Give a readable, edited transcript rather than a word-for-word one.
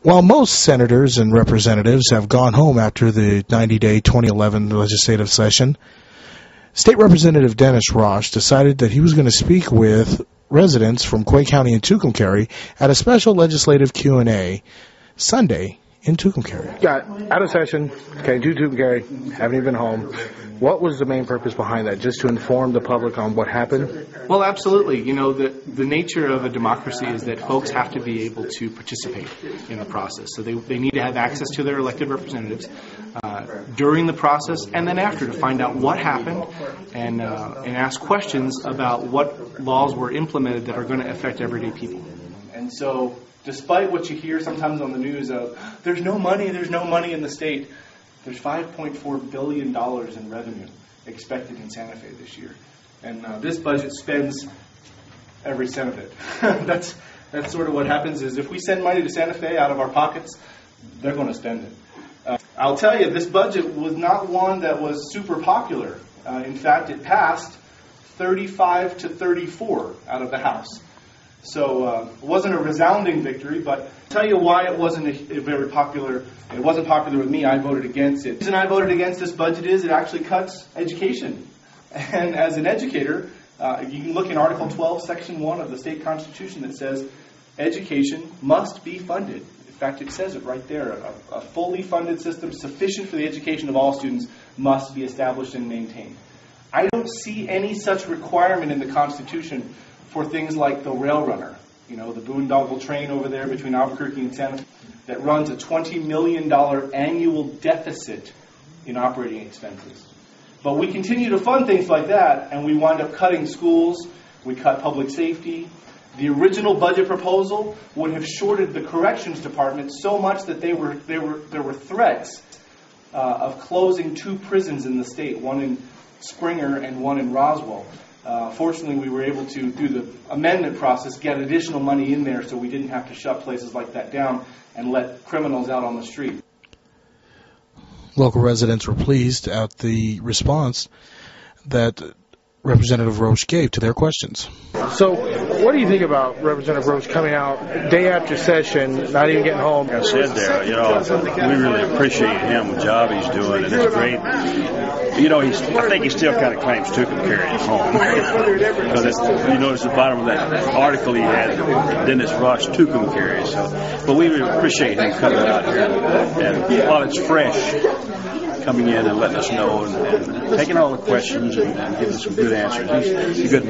While most senators and representatives have gone home after the 90-day 2011 legislative session, State Representative Dennis Roch decided that he was going to speak with residents from Quay County and Tucumcari at a special legislative Q&A Sunday in Tucumcari. Got out of session, came to Tucumcari, haven't even been home. What was the main purpose behind that? Just to inform the public on what happened? Well, absolutely. You know, the nature of a democracy is that folks have to be able to participate in the process. So they need to have access to their elected representatives during the process and then after to find out what happened and ask questions about what laws were implemented that are going to affect everyday people. And so despite what you hear sometimes on the news of there's no money in the state, there's $5.4 billion in revenue expected in Santa Fe this year. And this budget spends every cent of it. That's sort of what happens is if we send money to Santa Fe out of our pockets, they're going to spend it. I'll tell you, this budget was not one that was super popular. In fact, it passed 35 to 34 out of the House. So it wasn't a resounding victory, but I'll tell you why it wasn't a very popular. It wasn't popular with me. I voted against it. The reason I voted against this budget is it actually cuts education. And as an educator, you can look in Article 12, Section 1 of the state constitution that says education must be funded. In fact, it says it right there. A fully funded system sufficient for the education of all students must be established and maintained. I don't see any such requirement in the Constitution for things like the Rail Runner, you know, the boondoggle train over there between Albuquerque and Santa Fe that runs a $20 million annual deficit in operating expenses. But we continue to fund things like that, and we wind up cutting schools, we cut public safety. The original budget proposal would have shorted the corrections department so much that there were threats of closing 2 prisons in the state, one in Springer and one in Roswell. Fortunately, we were able to, through the amendment process, get additional money in there so we didn't have to shut places like that down and let criminals out on the street. Local residents were pleased at the response that Representative Roch gave to their questions. So, what do you think about Representative Roch coming out day after session, not even getting home? Like I said there, you know, we really appreciate him, the job he's doing, and it's great. You know, I think he still kind of claims Tucumcari at home. Because you notice the bottom of that article he had, Dennis Roch, Tucumcari. So, but we really appreciate him coming out here, and while it's fresh, coming in and letting us know and taking all the questions and giving some good answers. He's a good